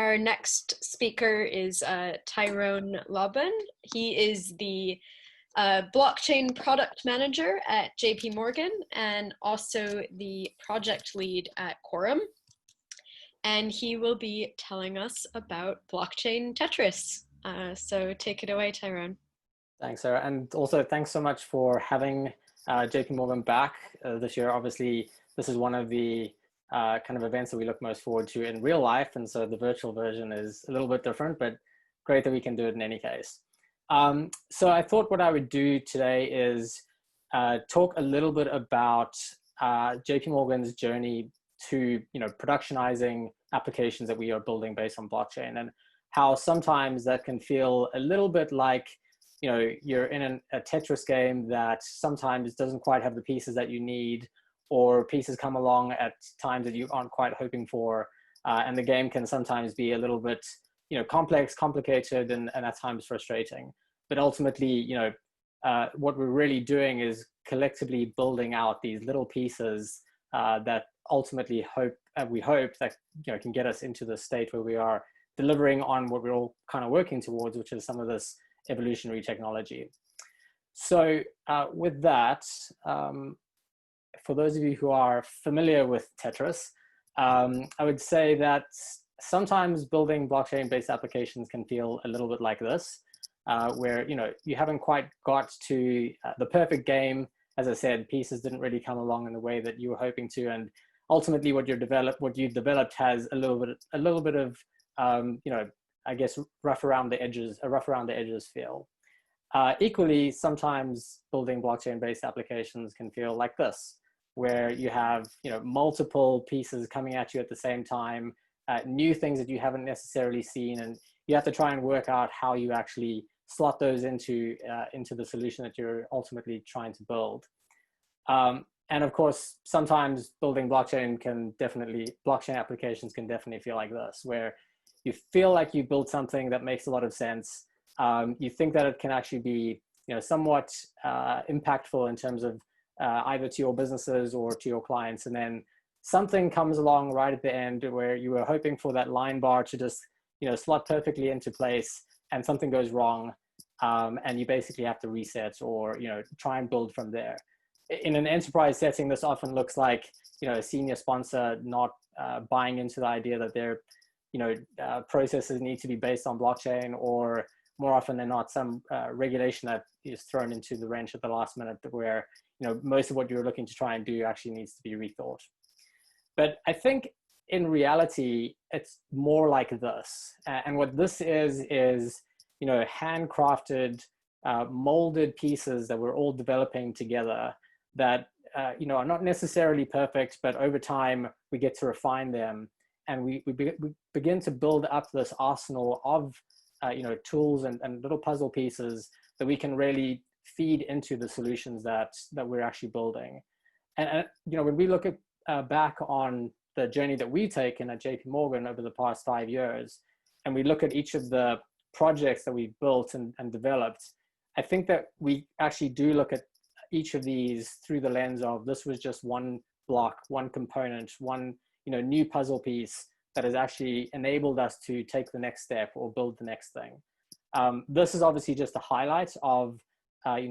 Our next speaker is Tyrone Lobban. He is the blockchain product manager at JP Morgan and also the project lead at Quorum. And he will be telling us about blockchain Tetris. So take it away, Tyrone. Thanks, Sarah. And also thanks so much for having JP Morgan back this year. Obviously, this is one of the kind of events that we look most forward to in real life. And so the virtual version is a little bit different, but great that we can do it in any case. So I thought what I would do today is talk a little bit about JP Morgan's journey to productionizing applications that we are building based on blockchain, and how sometimes that can feel a little bit like you're in a Tetris game that sometimes doesn't quite have the pieces that you need, or pieces come along at times that you aren't quite hoping for, and the game can sometimes be a little bit complex, complicated, and at times frustrating. But ultimately, what we're really doing is collectively building out these little pieces that ultimately we hope that can get us into the state where we are delivering on what we're all kind of working towards, which is some of this evolutionary technology. So with that, for those of you who are familiar with Tetris, I would say that sometimes building blockchain-based applications can feel a little bit like this, where you haven't quite got to the perfect game. As I said, pieces didn't really come along in the way that you were hoping to, and ultimately what you've developed has a little bit of I guess rough around the edges feel. Equally, sometimes building blockchain-based applications can feel like this, where you have multiple pieces coming at you at the same time, new things that you haven't necessarily seen, and you have to try and work out how you actually slot those into the solution that you're ultimately trying to build. And of course, sometimes building blockchain applications can definitely feel like this, where you feel like you built something that makes a lot of sense. You think that it can actually be somewhat impactful in terms of either to your businesses or to your clients, and then something comes along right at the end where you were hoping for that line bar to just slot perfectly into place, and something goes wrong, and you basically have to reset or try and build from there. In an enterprise setting, this often looks like a senior sponsor not buying into the idea that their processes need to be based on blockchain, or more often than not, some regulation that is thrown into the wrench at the last minute, where most of what you're looking to try and do actually needs to be rethought. But I think in reality, it's more like this. And what this is handcrafted, molded pieces that we're all developing together that are not necessarily perfect, but over time we get to refine them, and we begin to build up this arsenal of tools and little puzzle pieces that we can really feed into the solutions that we're actually building. And when we look back on the journey that we've taken at JP Morgan over the past 5 years, and we look at each of the projects that we've built and developed, I think that we actually do look at each of these through the lens of this was just one block, one component, one new puzzle piece that has actually enabled us to take the next step or build the next thing. This is obviously just a highlight of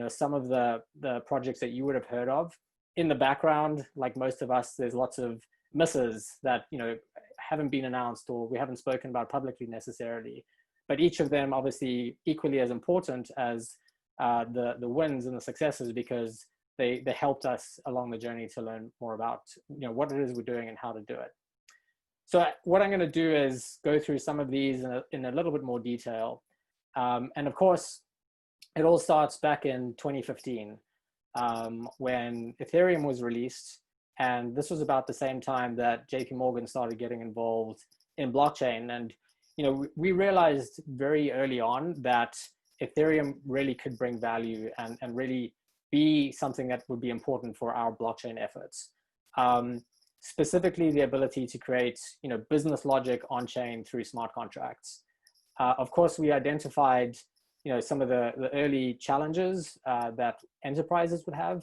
some of the projects that you would have heard of. In the background, like most of us, there's lots of misses that haven't been announced or we haven't spoken about publicly necessarily. But each of them obviously equally as important as the wins and the successes, because they helped us along the journey to learn more about what it is we're doing and how to do it. So what I'm going to do is go through some of these in a little bit more detail. And of course, it all starts back in 2015 when Ethereum was released. And this was about the same time that JP Morgan started getting involved in blockchain. And we realized very early on that Ethereum really could bring value and really be something that would be important for our blockchain efforts. Specifically, the ability to create business logic on-chain through smart contracts. Of course, we identified some of the early challenges that enterprises would have.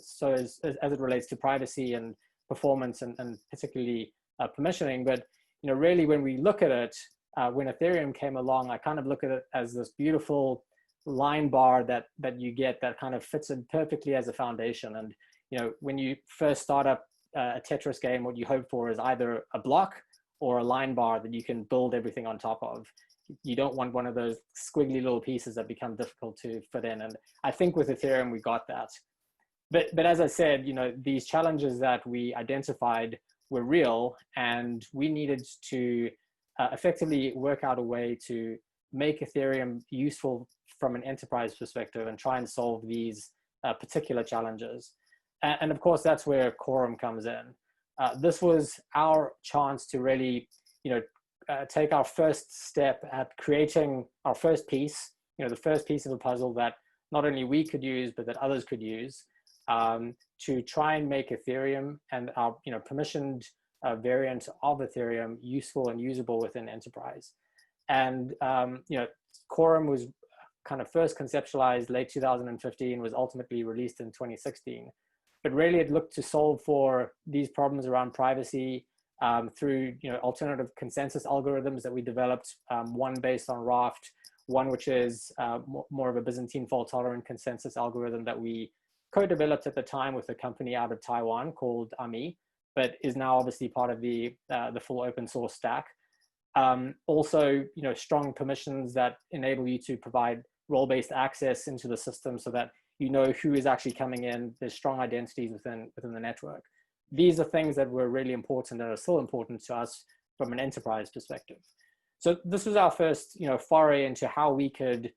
So as it relates to privacy and performance and particularly permissioning, but really when we look at it, when Ethereum came along, I kind of look at it as this beautiful line bar that you get that kind of fits in perfectly as a foundation. And when you first start up a Tetris game, what you hope for is either a block or a line bar that you can build everything on top of. You don't want one of those squiggly little pieces that become difficult to fit in. And I think with Ethereum, we got that. But as I said, these challenges that we identified were real, and we needed to effectively work out a way to make Ethereum useful from an enterprise perspective and try and solve these particular challenges. And of course, that's where Quorum comes in. This was our chance to really, take our first step at creating our first piece, the first piece of a puzzle that not only we could use, but that others could use, to try and make Ethereum and our permissioned variant of Ethereum useful and usable within enterprise. And Quorum was kind of first conceptualized late 2015, was ultimately released in 2016. But really it looked to solve for these problems around privacy through alternative consensus algorithms that we developed, one based on Raft, one which is more of a Byzantine fault tolerant consensus algorithm that we co-developed at the time with a company out of Taiwan called AMI, but is now obviously part of the full open source stack. Also, strong permissions that enable you to provide role-based access into the system so that who is actually coming in. There's strong identities within the network. These are things that were really important and are still important to us from an enterprise perspective. So this was our first foray into how we could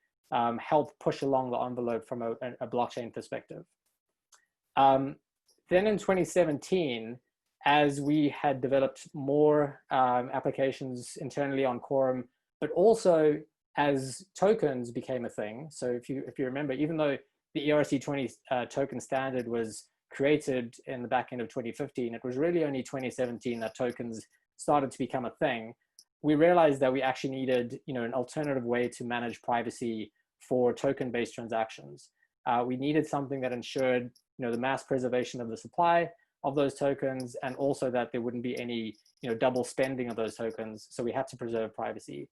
help push along the envelope from a blockchain perspective. Then in 2017, as we had developed more applications internally on Quorum, but also as tokens became a thing. So if you remember, even though the ERC20 token standard was created in the back end of 2015, it was really only 2017 that tokens started to become a thing. We realized that we actually needed an alternative way to manage privacy for token-based transactions. We needed something that ensured the mass preservation of the supply of those tokens, and also that there wouldn't be any double spending of those tokens. So we had to preserve privacy.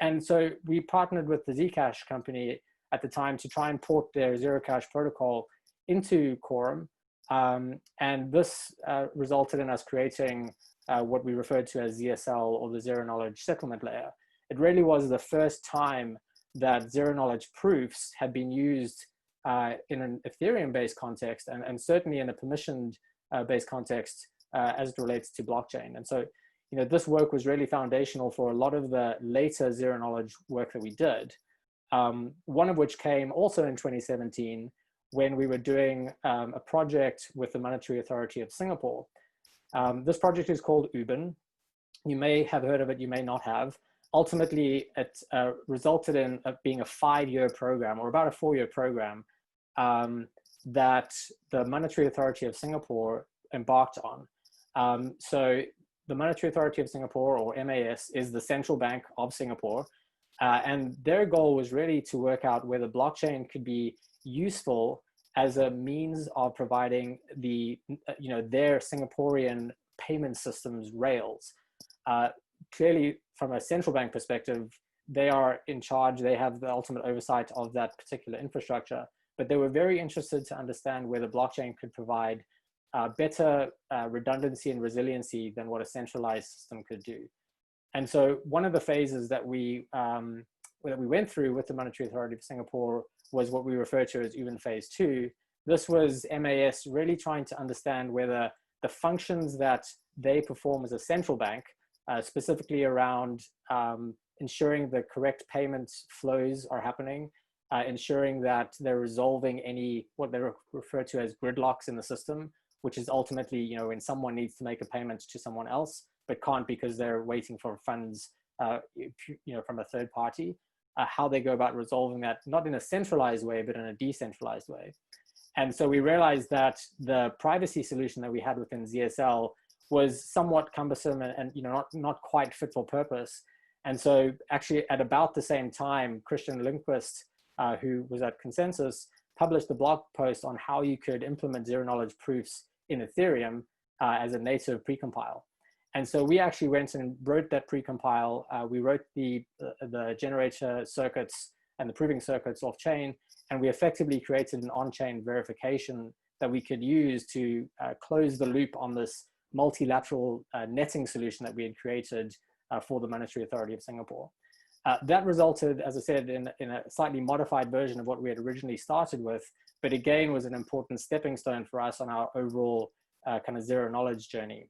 And so we partnered with the Zcash company at the time to try and port their Zero Cash protocol into Quorum. And this resulted in us creating what we referred to as ZSL, or the Zero Knowledge Settlement Layer. It really was the first time that zero knowledge proofs had been used in an Ethereum-based context, and certainly in a permissioned-based context as it relates to blockchain. And so, this work was really foundational for a lot of the later zero knowledge work that we did. One of which came also in 2017 when we were doing a project with the Monetary Authority of Singapore. This project is called Ubin. You may have heard of it, you may not have. Ultimately, it resulted in being a 5-year program, or about a 4-year program, that the Monetary Authority of Singapore embarked on. So the Monetary Authority of Singapore, or MAS, is the central bank of Singapore. And their goal was really to work out whether blockchain could be useful as a means of providing their Singaporean payment systems rails. Clearly, from a central bank perspective, they are in charge, they have the ultimate oversight of that particular infrastructure, but they were very interested to understand whether blockchain could provide better redundancy and resiliency than what a centralized system could do. And so one of the phases that we went through with the Monetary Authority of Singapore was what we refer to as Ubin Phase 2. This was MAS really trying to understand whether the functions that they perform as a central bank, specifically around ensuring the correct payment flows are happening, ensuring that they're resolving any, what they refer to as gridlocks in the system, which is ultimately, when someone needs to make a payment to someone else, but can't because they're waiting for funds, from a third party, how they go about resolving that, not in a centralized way, but in a decentralized way. And so we realized that the privacy solution that we had within ZSL was somewhat cumbersome and not quite fit for purpose. And so actually at about the same time, Christian Lindquist, who was at Consensus, published a blog post on how you could implement zero knowledge proofs in Ethereum as a native precompile. And so we actually went and wrote that precompile. We wrote the generator circuits and the proving circuits off chain, and we effectively created an on-chain verification that we could use to close the loop on this multilateral netting solution that we had created for the Monetary Authority of Singapore. That resulted, as I said, in a slightly modified version of what we had originally started with, but again was an important stepping stone for us on our overall kind of zero knowledge journey.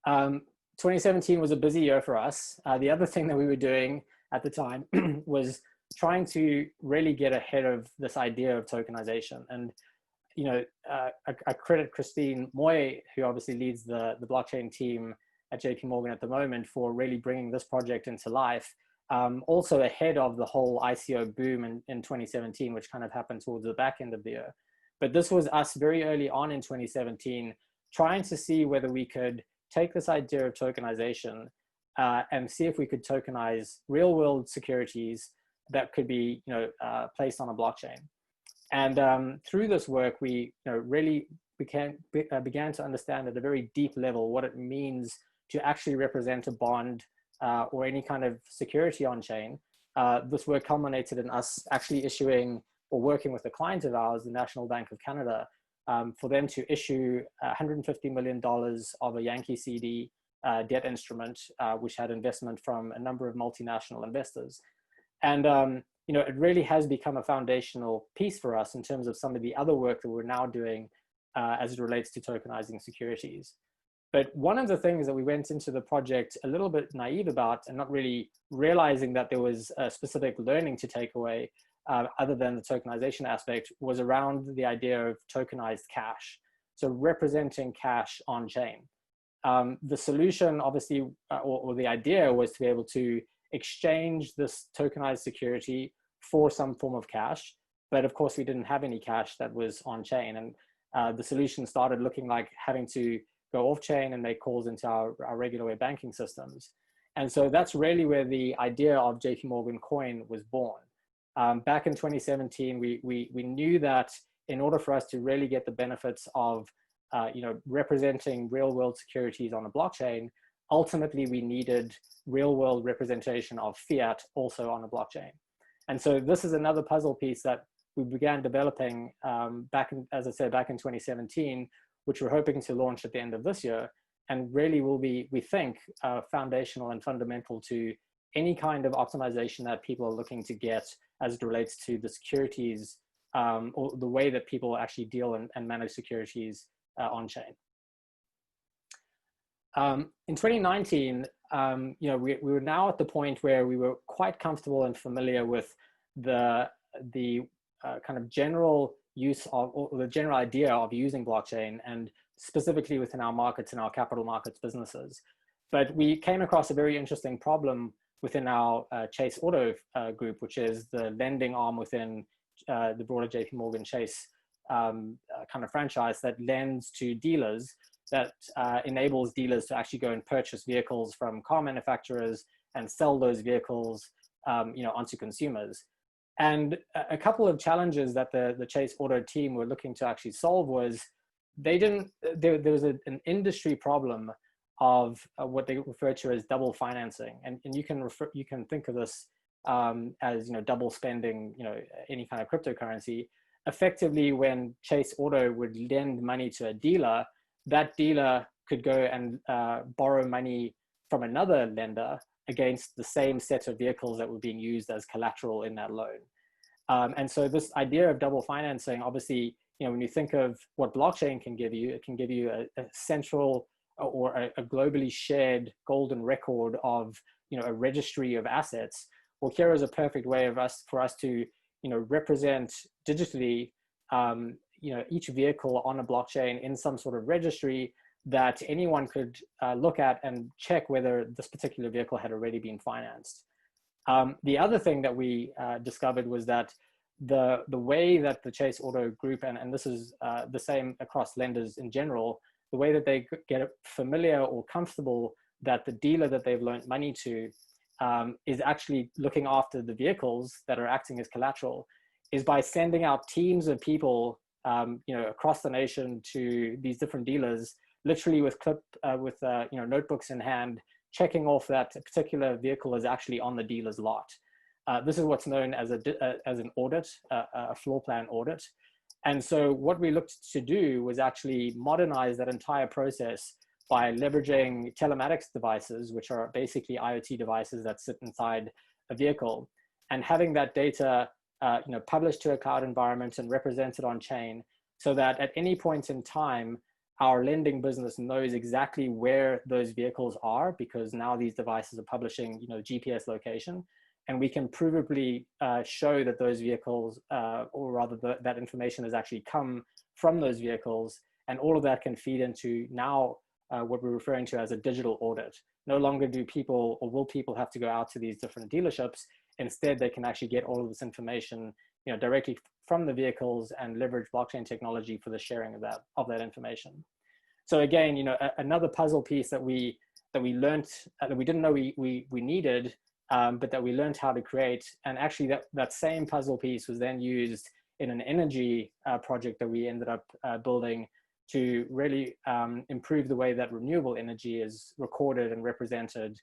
2017 was a busy year for us. The other thing that we were doing at the time was trying to really get ahead of this idea of tokenization. And you know, I credit Christine Moy, who obviously leads the blockchain team at JP Morgan at the moment, for really bringing this project into life. Also ahead of the whole ICO boom in 2017, which kind of happened towards the back end of the year. But this was us very early on in 2017, trying to see whether we could take this idea of tokenization and see if we could tokenize real world securities that could be, you know, placed on a blockchain. And through this work, we, you know, really began to understand at a very deep level what it means to actually represent a bond or any kind of security on chain. This work culminated in us actually issuing or working with a client of ours, the National Bank of Canada, for them to issue $150 million of a Yankee CD debt instrument, which had investment from a number of multinational investors. And you know, it really has become a foundational piece for us in terms of some of the other work that we're now doing as it relates to tokenizing securities. But one of the things that we went into the project a little bit naive about and not really realizing that there was a specific learning to take away other than the tokenization aspect was around the idea of tokenized cash. So representing cash on chain. The solution obviously, or the idea was to be able to exchange this tokenized security for some form of cash. But of course we didn't have any cash that was on chain. And the solution started looking like having to go off chain and make calls into our regular way banking systems. And so that's really where the idea of JP Morgan Coin was born. Back in 2017, we knew that in order for us to really get the benefits of you know, representing real world securities on a blockchain, ultimately we needed real world representation of fiat also on a blockchain. And so this is another puzzle piece that we began developing back in, as I said, back in 2017, which we're hoping to launch at the end of this year, and really will be, we think, foundational and fundamental to any kind of optimization that people are looking to get as it relates to the securities or the way that people actually deal and manage securities on chain. In 2019, you know, we were now at the point where we were quite comfortable and familiar with the kind of general use of, or the general idea of using blockchain, and specifically within our markets and our capital markets businesses. But we came across a very interesting problem within our Chase Auto group, which is the lending arm within the broader JP Morgan Chase kind of franchise that lends to dealers, that enables dealers to actually go and purchase vehicles from car manufacturers and sell those vehicles you know, onto consumers. And a couple of challenges that the Chase Auto team were looking to actually solve was there was an industry problem of what they refer to as double financing. And you can think of this as, you know, double spending, you know, any kind of cryptocurrency. Effectively, when Chase Auto would lend money to a dealer, that dealer could go and borrow money from another lender against the same set of vehicles that were being used as collateral in that loan. And so this idea of double financing, obviously, you know, when you think of what blockchain can give you, it can give you a central or a globally shared golden record of, you know, a registry of assets. Well, here is a perfect way for us to, you know, represent digitally, you know, each vehicle on a blockchain in some sort of registry that anyone could look at and check whether this particular vehicle had already been financed. The other thing that we discovered was that the way that the Chase Auto group, and this is the same across lenders in general, the way that they get familiar or comfortable that the dealer that they've loaned money to is actually looking after the vehicles that are acting as collateral, is by sending out teams of people you know, across the nation to these different dealers, literally with notebooks in hand, checking off that a particular vehicle is actually on the dealer's lot. This is what's known as an audit, a floor plan audit. And so what we looked to do was actually modernize that entire process by leveraging telematics devices, which are basically IoT devices that sit inside a vehicle, and having that data published to a cloud environment and represented on chain, so that at any point in time, our lending business knows exactly where those vehicles are, because now these devices are publishing GPS location, and we can provably show that those vehicles, or rather that information has actually come from those vehicles, and all of that can feed into now what we're referring to as a digital audit. No longer do people, or will people, have to go out to these different dealerships. Instead, they can actually get all of this information directly from the vehicles and leverage blockchain technology for the sharing of that information. So again, another puzzle piece that we learned, that we didn't know we needed, but that we learned how to create. And actually that same puzzle piece was then used in an energy project that we ended up building to really improve the way that renewable energy is recorded and represented,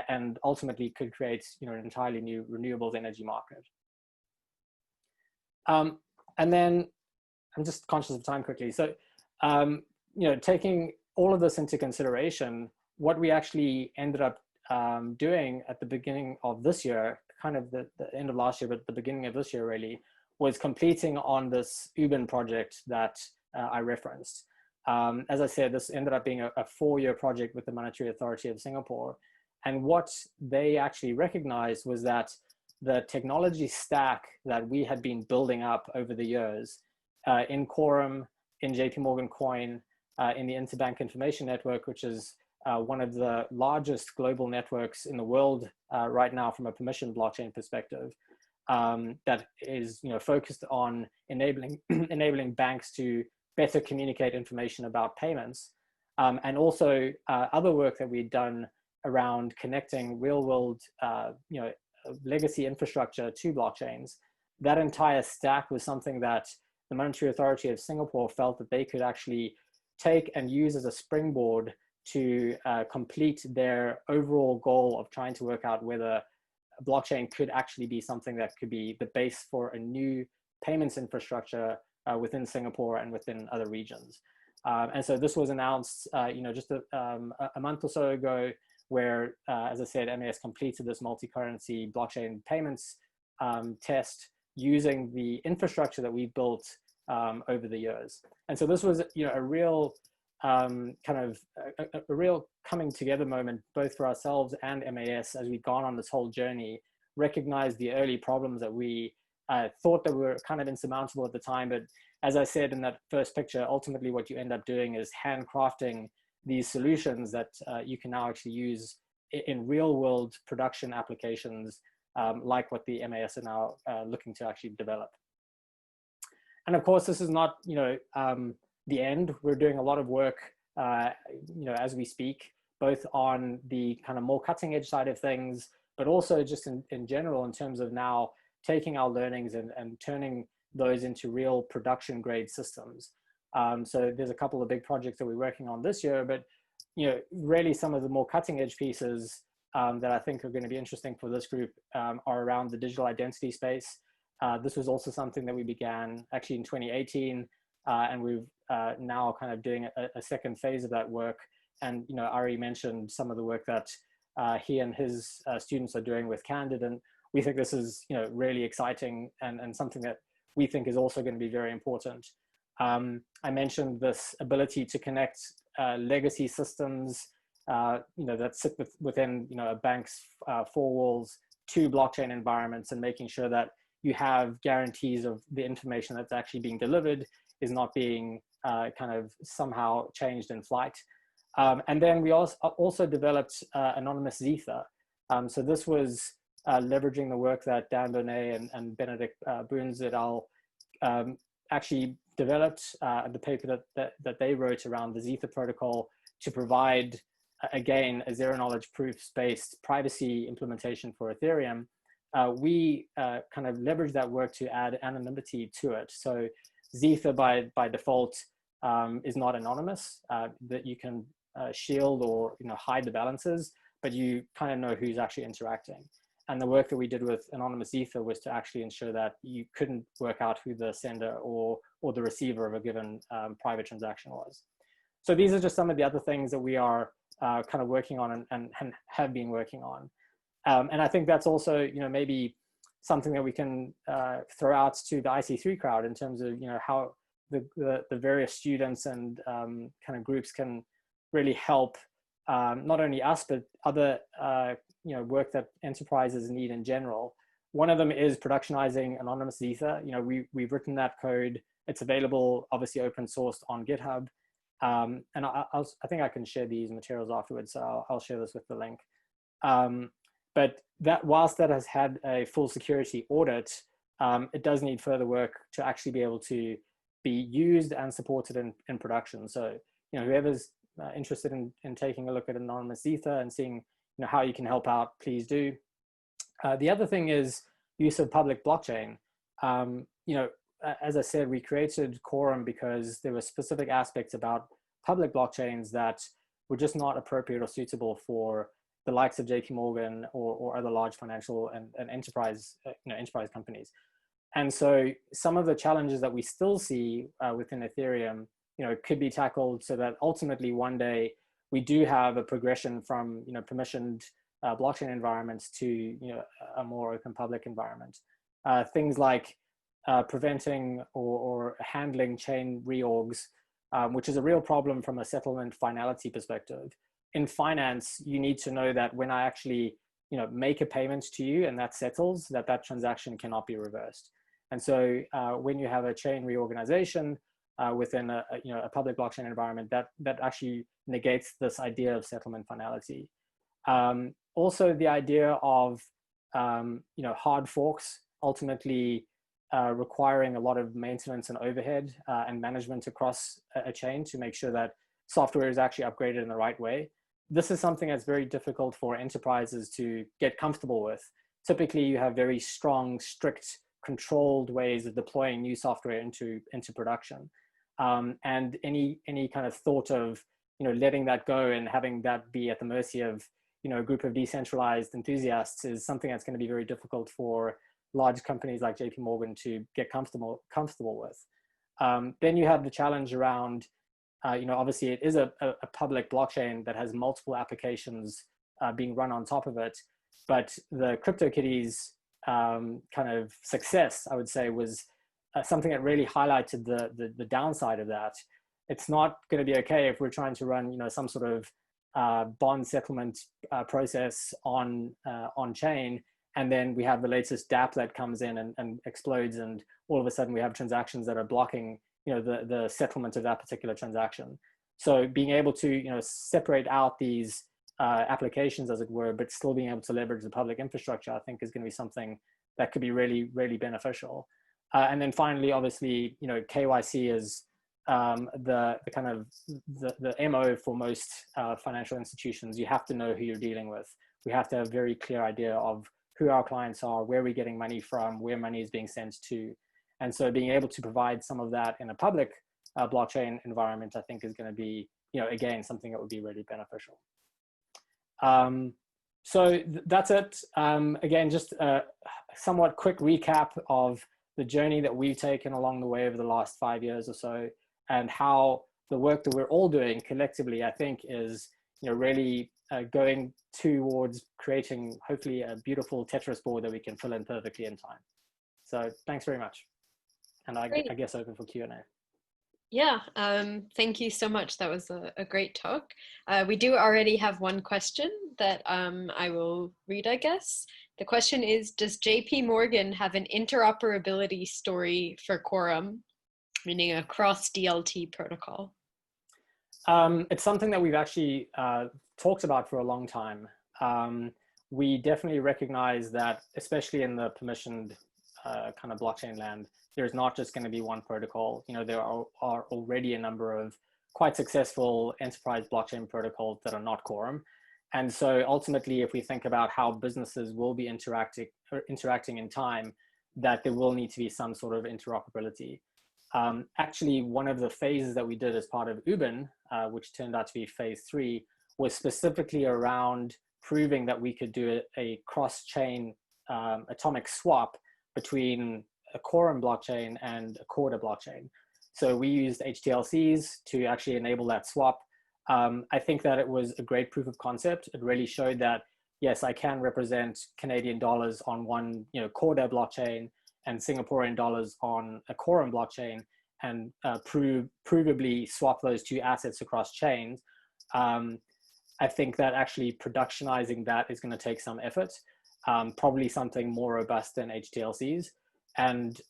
and ultimately could create an entirely new renewables energy market. And then I'm just conscious of time quickly. So, taking all of this into consideration, what we actually ended up doing at the beginning of this year, kind of the end of last year, but the beginning of this year really, was completing on this Ubin project that I referenced. As I said, this ended up being a 4-year project with the Monetary Authority of Singapore. And what they actually recognized was that the technology stack that we had been building up over the years in Quorum, in JP Morgan Coin, in the Interbank Information Network, which is one of the largest global networks in the world right now from a permission blockchain perspective, that is focused on enabling banks to better communicate information about payments, and also other work that we'd done around connecting real-world legacy infrastructure to blockchains. That entire stack was something that the Monetary Authority of Singapore felt that they could actually take and use as a springboard to complete their overall goal of trying to work out whether blockchain could actually be something that could be the base for a new payments infrastructure within Singapore and within other regions. And so this was announced just a month or so ago, where, as I said, MAS completed this multi-currency blockchain payments test using the infrastructure that we built over the years. And so this was a real a real coming together moment, both for ourselves and MAS, as we've gone on this whole journey, recognized the early problems that we thought that were kind of insurmountable at the time. But as I said in that first picture, ultimately what you end up doing is handcrafting these solutions that you can now actually use in real world production applications, like what the MAS are now looking to actually develop. And of course, this is not the end. We're doing a lot of work as we speak, both on the kind of more cutting edge side of things, but also just in general in terms of now taking our learnings and turning those into real production grade systems. So there's a couple of big projects that we're working on this year, but really some of the more cutting edge pieces that I think are going to be interesting for this group are around the digital identity space. This was also something that we began actually in 2018, and we've now kind of doing a second phase of that work. And Ari mentioned some of the work that he and his students are doing with Candid, and we think this is really exciting and something that we think is also going to be very important. I mentioned this ability to connect legacy systems that sit within a bank's four walls to blockchain environments, and making sure that you have guarantees of the information that's actually being delivered is not being kind of somehow changed in flight. And then we also developed anonymous Zether. So this was leveraging the work that Dan Bonnet and Benedict Bruns et al. Actually developed, the paper that they wrote around the Zether protocol to provide, again, a zero-knowledge proofs-based privacy implementation for Ethereum. We kind of leveraged that work to add anonymity to it. So Zether by default is not anonymous, that you can shield or hide the balances, but you kind of know who's actually interacting. And the work that we did with Anonymous Ether was to actually ensure that you couldn't work out who the sender or the receiver of a given private transaction was. So these are just some of the other things that we are kind of working on and have been working on. And I think that's also, maybe something that we can throw out to the IC3 crowd in terms of, how the various students and kind of groups can really help not only us, but other work that enterprises need in general. One of them is productionizing Anonymous Ether. We've written that code. It's available, obviously open sourced on GitHub. And I think I can share these materials afterwards, so I'll share this with the link. But that, whilst that has had a full security audit, it does need further work to actually be able to be used and supported in production. So, whoever's interested in taking a look at Anonymous Ether and seeing how you can help out, please do. The other thing is use of public blockchain. As I said, we created Quorum because there were specific aspects about public blockchains that were just not appropriate or suitable for the likes of JP Morgan or other large financial and enterprise enterprise companies. And so some of the challenges that we still see within Ethereum, could be tackled so that ultimately one day we do have a progression from permissioned blockchain environments to a more open public environment. Things like preventing or handling chain reorgs, which is a real problem from a settlement finality perspective. In finance, you need to know that when I actually make a payment to you and that settles, that transaction cannot be reversed. And so when you have a chain reorganization within a public blockchain environment, that actually negates this idea of settlement finality. Also, the idea of hard forks ultimately requiring a lot of maintenance and overhead and management across a chain to make sure that software is actually upgraded in the right way. This is something that's very difficult for enterprises to get comfortable with. Typically, you have very strong, strict, controlled ways of deploying new software into production. And any kind of thought of letting that go and having that be at the mercy of a group of decentralized enthusiasts is something that's going to be very difficult for large companies like JP Morgan to get comfortable with. Then you have the challenge around obviously it is a public blockchain that has multiple applications being run on top of it, but the CryptoKitties kind of success, I would say, was something that really highlighted the downside of that. It's not going to be okay if we're trying to run some sort of bond settlement process on chain, and then we have the latest dApp that comes in and explodes, and all of a sudden we have transactions that are blocking the settlement of that particular transaction. So being able to separate out these applications, as it were, but still being able to leverage the public infrastructure, I think is going to be something that could be really, really beneficial. And then finally, obviously, KYC is the kind of the MO for most financial institutions. You have to know who you're dealing with. We have to have a very clear idea of who our clients are, where we're getting money from, where money is being sent to. And so being able to provide some of that in a public blockchain environment, I think is going to be, again, something that would be really beneficial. So that's it. Again, just a somewhat quick recap of the journey that we've taken along the way over the last 5 years or so, and how the work that we're all doing collectively, I think, is really going towards creating, hopefully, a beautiful Tetris board that we can fill in perfectly in time. So thanks very much. And I guess open for Q&A. Yeah, thank you so much. That was a great talk. We do already have one question that I will read, I guess. The question is, does JP Morgan have an interoperability story for Quorum, meaning a cross DLT protocol? It's something that we've actually talked about for a long time. We definitely recognize that, especially in the permissioned kind of blockchain land, there's not just going to be one protocol. There are already a number of quite successful enterprise blockchain protocols that are not Quorum. And so ultimately, if we think about how businesses will be interacting in time, that there will need to be some sort of interoperability. Actually, one of the phases that we did as part of Ubin, which turned out to be phase 3, was specifically around proving that we could do a cross-chain atomic swap between a quorum blockchain and a Corda blockchain. So we used HTLCs to actually enable that swap. I think that it was a great proof of concept. It really showed that, yes, I can represent Canadian dollars on one Corda blockchain and Singaporean dollars on a quorum blockchain, and provably swap those two assets across chains. I think that actually productionizing that is going to take some effort, probably something more robust than HTLCs. And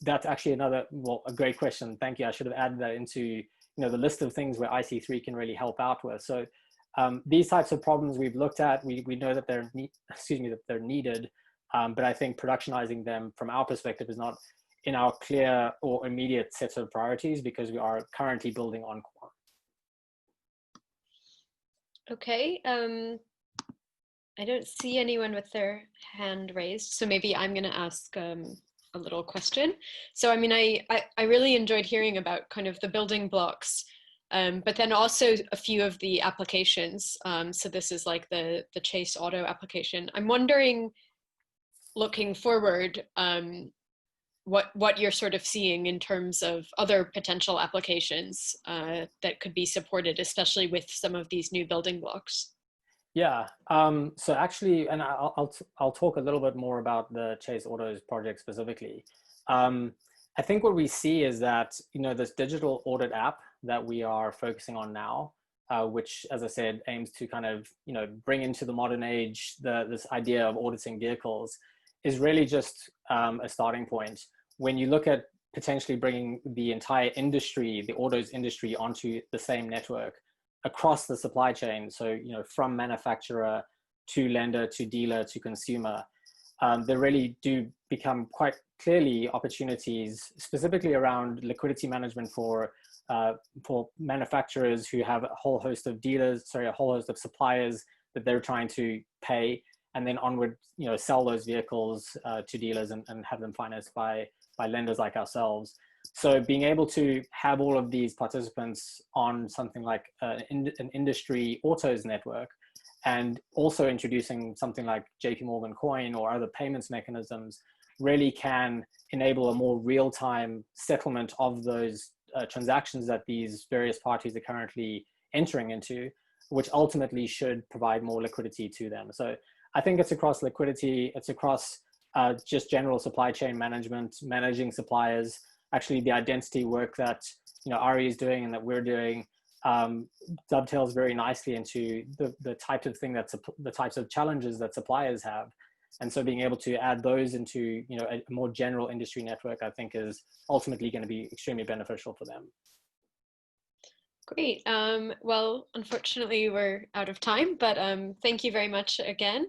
that's actually a great question. Thank you. I should have added that into the list of things where IC3 can really help out with. So these types of problems we've looked at, we know that they're needed, but I think productionizing them from our perspective is not in our clear or immediate set of priorities, because we are currently building on Quorum. Okay, I don't see anyone with their hand raised, so maybe I'm going to ask a little question. So, I mean, I really enjoyed hearing about kind of the building blocks, but then also a few of the applications. So this is like the Chase Auto application. I'm wondering, looking forward, what you're sort of seeing in terms of other potential applications that could be supported, especially with some of these new building blocks. Yeah, so actually, and I'll talk a little bit more about the Chase Autos project specifically. I think what we see is that, this digital audit app that we are focusing on now, which, as I said, aims to kind of, bring into the modern age this idea of auditing vehicles, is really just a starting point. When you look at potentially bringing the entire industry, the autos industry, onto the same network across the supply chain, so from manufacturer to lender to dealer to consumer, there really do become quite clearly opportunities specifically around liquidity management for manufacturers who have a whole host of suppliers that they're trying to pay, and then onward, sell those vehicles to dealers and have them financed by lenders like ourselves. So being able to have all of these participants on something like an industry autos network, and also introducing something like JP Morgan Coin or other payments mechanisms, really can enable a more real-time settlement of those transactions that these various parties are currently entering into, which ultimately should provide more liquidity to them. So I think it's across liquidity, it's across just general supply chain management, managing suppliers. Actually, the identity work that Ari is doing and that we're doing dovetails very nicely into the type of thing the types of challenges that suppliers have. And so being able to add those into a more general industry network, I think, is ultimately going to be extremely beneficial for them. Great. Well, unfortunately, we're out of time, but thank you very much again.